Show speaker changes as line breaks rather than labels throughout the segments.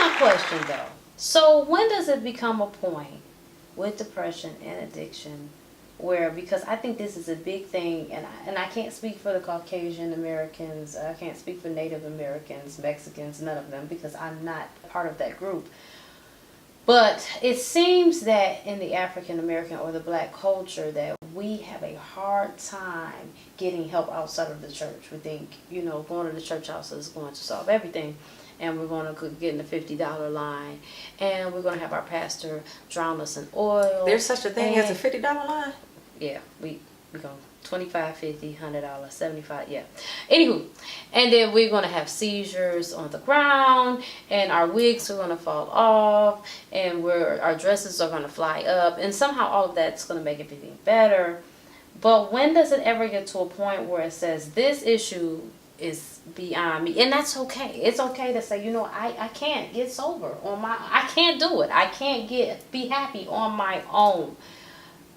my question though. So when does it become a point with depression and addiction where, because I think this is a big thing, and I can't speak for the Caucasian Americans, I can't speak for Native Americans, Mexicans, none of them, because I'm not part of that group. But it seems that in the African American or the black culture that we have a hard time getting help outside of the church. We think, going to the church house is going to solve everything. And we're going to get in the $50 line. And we're going to have our pastor drown us in oil.
There's such a thing as a $50 line?
Yeah, we go $25, $50, $100, $75, yeah. Anywho, and then we're going to have seizures on the ground, and our wigs are going to fall off, and our dresses are going to fly up, and somehow all of that's going to make everything better. But when does it ever get to a point where it says this issue is beyond me? And that's okay. It's okay to say, I can't get sober I can't do it. I can't be happy on my own.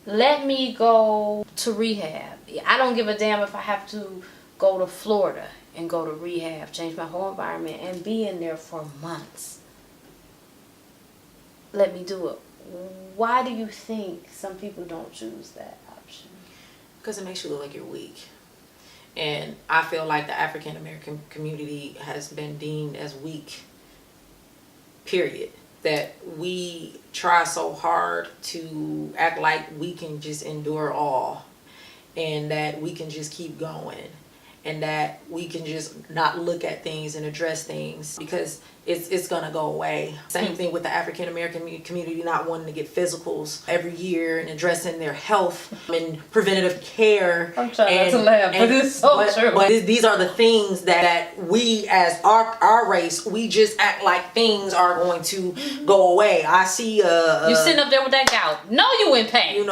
Let me go to rehab. I don't give a damn if I have to go to Florida and go to rehab, change my whole environment, and be in there for months. Let me do it. Why do you think some people don't choose that option?
Because it makes you look like you're weak. And I feel like the African American community has been deemed as weak, period. That we try so hard to act like we can just endure all, and that we can just keep going, and that we can just not look at things and address things because it's gonna go away. Same thing with the African American community not wanting to get physicals every year and addressing their health and preventative care.
I'm trying not to laugh, but it's so true.
But these are the things that we as our race, we just act like things are going to go away. I see
you sitting up there with that gout. No, you in pain.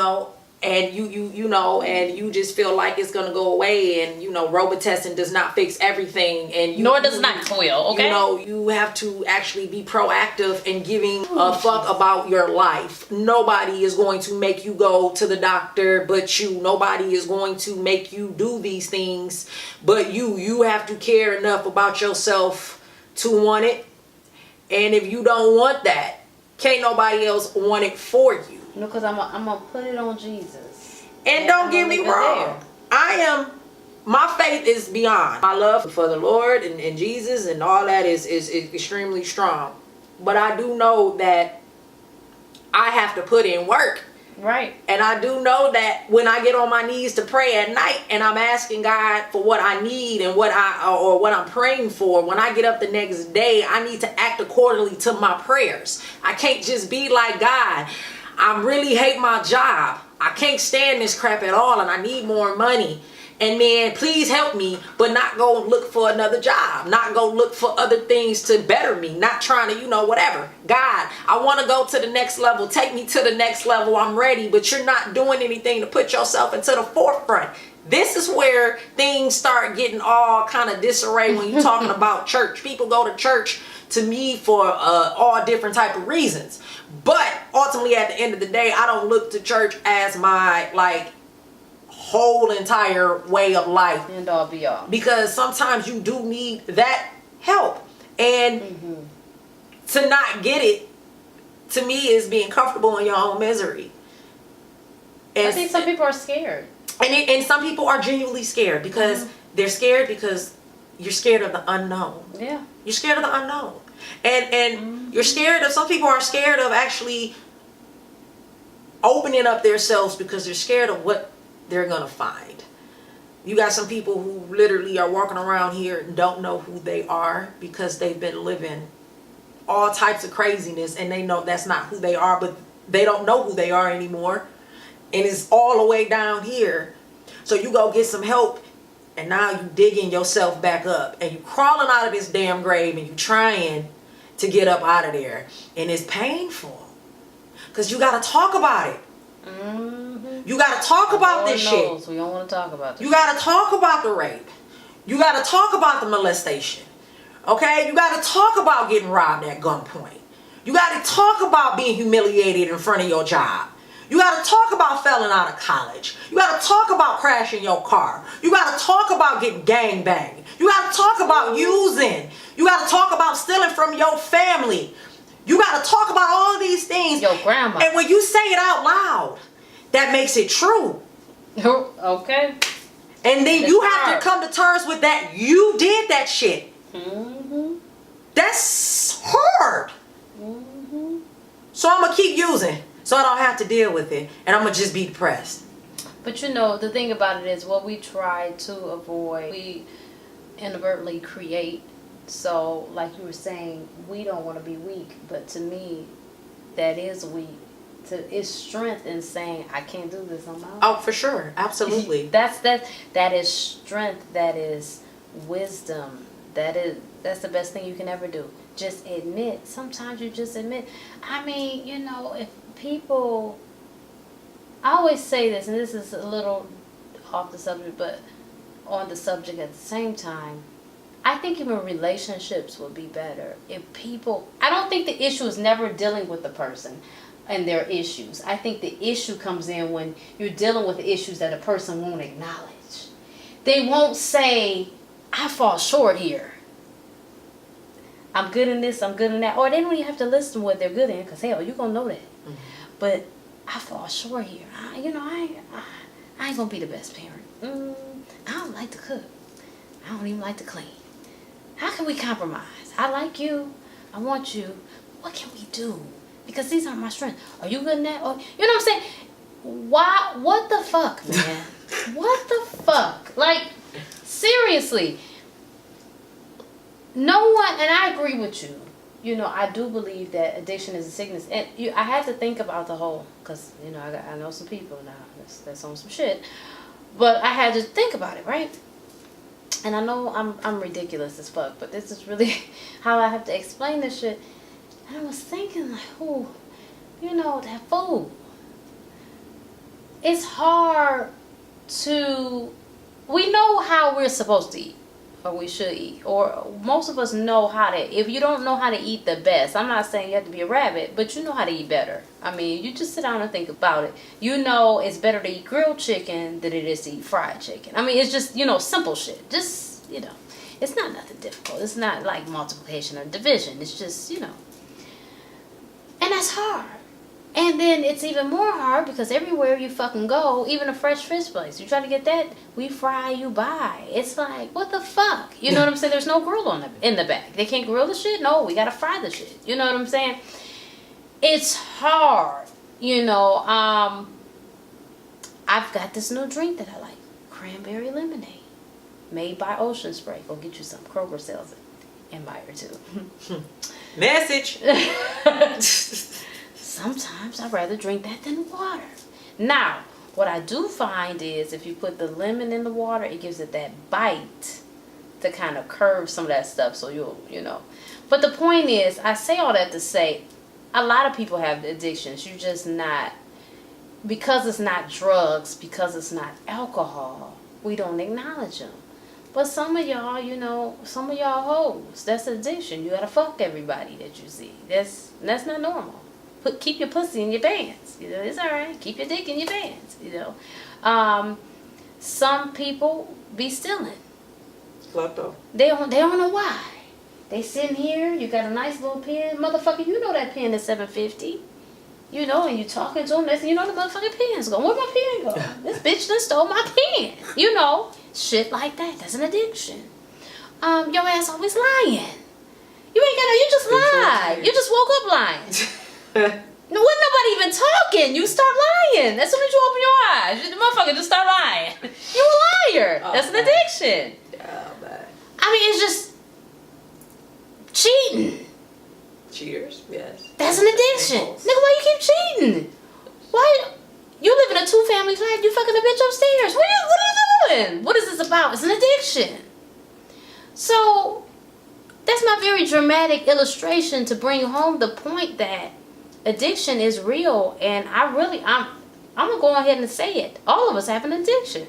And and you just feel like it's gonna go away, and robot testing does not fix everything, and
nor does NyQuil. Okay,
you have to actually be proactive in giving a fuck about your life. Nobody is going to make you go to the doctor but you. Nobody is going to make you do these things but you. You have to care enough about yourself to want it, and if you don't want that, can't nobody else want it for you.
Because I'm gonna put it on Jesus.
And don't get me wrong, my faith is beyond. My love for the Lord and Jesus and all that is extremely strong. But I do know that I have to put in work.
Right.
And I do know that when I get on my knees to pray at night and I'm asking God for what I need and what I'm praying for, when I get up the next day, I need to act accordingly to my prayers. I can't just be like, God, I really hate my job. I can't stand this crap at all, and I need more money. And man, please help me, but not go look for another job, not go look for other things to better me, not trying to, whatever. God, I want to go to the next level. Take me to the next level. I'm ready, but you're not doing anything to put yourself into the forefront. This is where things start getting all kind of disarray when you're talking about church. People go to church, to me, for all different type of reasons. But ultimately, at the end of the day, I don't look to church as my whole entire way of life.
End all be all.
Because sometimes you do need that help. And to not get it, to me, is being comfortable in your own misery. And
I think some people are scared.
And some people are genuinely scared because they're scared because you're scared of the unknown.
Yeah.
You're scared of the unknown. And you're scared of, some people are scared of actually opening up themselves because they're scared of what they're going to find. You got some people who literally are walking around here and don't know who they are because they've been living all types of craziness and they know that's not who they are, but they don't know who they are anymore. And it's all the way down here. So you go get some help and now you digging yourself back up and you crawling out of this damn grave and you trying to get up out of there. And it's painful because you got to talk about it. You got to talk about this shit.
We don't want to talk about this.
You got to talk about the rape. You got to talk about the molestation. Okay? You got to talk about getting robbed at gunpoint. You got to talk about being humiliated in front of your job. You got to talk about failing out of college. You got to talk about crashing your car. You got to talk about getting gangbanged. You got to talk about using. You got to talk about stealing from your family. You got to talk about all of these things.
Your grandma.
And when you say it out loud, that makes it true.
Okay.
And then you have to come to terms with that. You did that shit.
Mm-hmm.
That's hard.
Mm-hmm.
So I'm going to keep using so I don't have to deal with it. And I'm going to just be depressed.
But you know, the thing about it is what we try to avoid, we inadvertently create. So like you were saying, we don't want to be weak. But to me, that is weak. It's strength in saying, I can't do this on my own.
Oh, for sure. Absolutely.
That is strength. That is wisdom. That's the best thing you can ever do. Just admit. Sometimes you just admit. I mean, you know, if people, I always say this, and this is a little off the subject, but on the subject at the same time, I think even relationships would be better if people, I don't think the issue is never dealing with the person and their issues. I think the issue comes in when you're dealing with issues that a person won't acknowledge. They won't say, I fall short here. I'm good in this, I'm good in that. Or they don't even have to listen to what they're good in, because hell, you're going to know that. Mm-hmm. But I fall short here. I ain't going to be the best parent. I don't like to cook. I don't even like to clean. How can we compromise? I like you. I want you. What can we do? Because these aren't my strengths. Are you good in that? Or, you know what I'm saying? Why? What the fuck, man? What the fuck? Like, seriously. No one, and I agree with you. You know, I do believe that addiction is a sickness. And I had to think about the whole, because, you know, I know some people now that's on some shit. But I had to think about it, right? And I know I'm ridiculous as fuck, but this is really how I have to explain this shit. And I was thinking, like, oh, you know, that food. It's hard to, we know how we're supposed to eat, or we should eat, or most of us know how to, if you don't know how to eat the best, I'm not saying you have to be a rabbit, but you know how to eat better. I mean, you just sit down and think about it. You know it's better to eat grilled chicken than it is to eat fried chicken. I mean, it's just, you know, simple shit. Just, you know, it's not nothing difficult. It's not like multiplication or division. It's just, you know. And that's hard. And then it's even more hard because everywhere you fucking go, even a fresh fish place, you try to get that, we fry, you buy. It's like, what the fuck? You know what I'm saying? There's no grill in the back. They can't grill the shit? No, we gotta fry the shit. You know what I'm saying? It's hard. You know, I've got this new drink that I like. Cranberry lemonade. Made by Ocean Spray. Go get you some. Kroger sells it. And Meyer too.
Message.
Sometimes I'd rather drink that than water. Now, what I do find is if you put the lemon in the water, it gives it that bite to kind of curve some of that stuff. So you know. But the point is, I say all that to say, a lot of people have addictions. You're just not, because it's not drugs, because it's not alcohol, we don't acknowledge them. But some of y'all, you know, some of y'all hoes, that's addiction. You gotta fuck everybody that you see. That's not normal. Keep your pussy in your pants. You know, it's alright. Keep your dick in your pants. You know, some people be stealing.
Klepto.
They don't know why. They sitting here. You got a nice little pen, motherfucker. You know that pen is $7.50. You know, and you talking to them. Next thing you know, the motherfucking pen's gone. Where my pen go? This bitch done stole my pen. You know, shit like that. That's an addiction. Your ass always lying. You ain't got no. You just lied. You just woke up lying. No, wasn't nobody even talking. You start lying. As soon as you open your eyes, the motherfucker just start lying. You a liar.
Oh,
that's an addiction.
Oh, man.
I mean, it's just cheating.
Cheers. Yes.
That's an addiction. Nigga, why you keep cheating? Why? You live in a 2-family flat. You fucking a bitch upstairs. What are you doing? What is this about? It's an addiction. So that's my very dramatic illustration to bring home the point that addiction is real, and I'm gonna go ahead and say it. All of us have an addiction.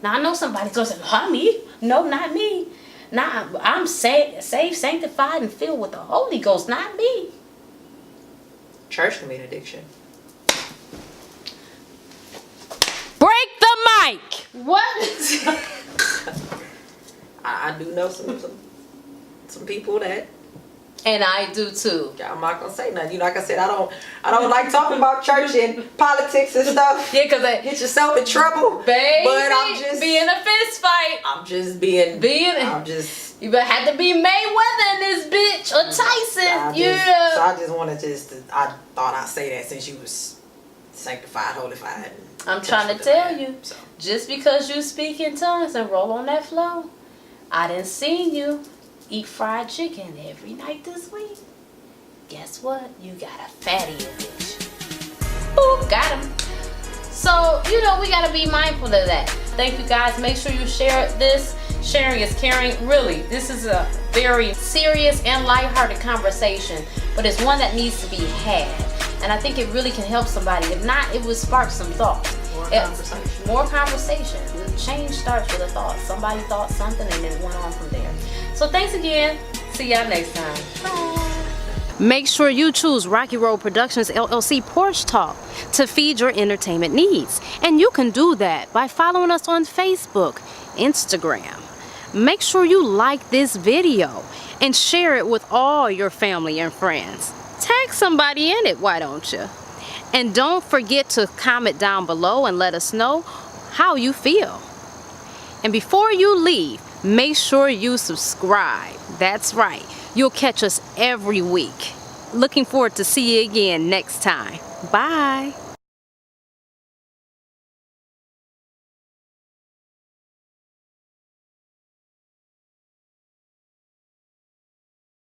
Now I know somebody's gonna say, "Not me." No, not me. Nah, I'm saved, sanctified, and filled with the Holy Ghost. Not me.
Church can be an addiction.
Break the mic. What?
I do know some people that.
And I do too.
I'm not gonna say nothing. You know, like I said, I don't like talking about church and politics and stuff.
Yeah, because
get yourself in trouble.
Baby,
but I'm just
being a fist fight.
I'm just being.
You better have to be Mayweather in this bitch or Tyson.
So I just wanted I thought I'd say that since you was sanctified, holified.
I'm trying to tell you, just because you speak in tongues and roll on that flow, I didn't see you eat fried chicken every night this week. Guess what? You got a fatty addiction. Boop, got him. So, you know, we got to be mindful of that. Thank you guys. Make sure you share this. Sharing is caring. Really, this is a very serious and lighthearted conversation, but it's one that needs to be had. And I think it really can help somebody. If not, it would spark some thoughts. More conversation. The change starts with a thought. Somebody thought something and it went on from there. So thanks again. See y'all next time. Bye. Make sure you choose Rocky Road Productions LLC Porch Talk to feed your entertainment needs. And you can do that by following us on Facebook, Instagram. Make sure you like this video and share it with all your family and friends. Tag somebody in it, why don't you? And don't forget to comment down below and let us know how you feel. And before you leave, make sure you subscribe. That's right. You'll catch us every week. Looking forward to see you again next time. Bye.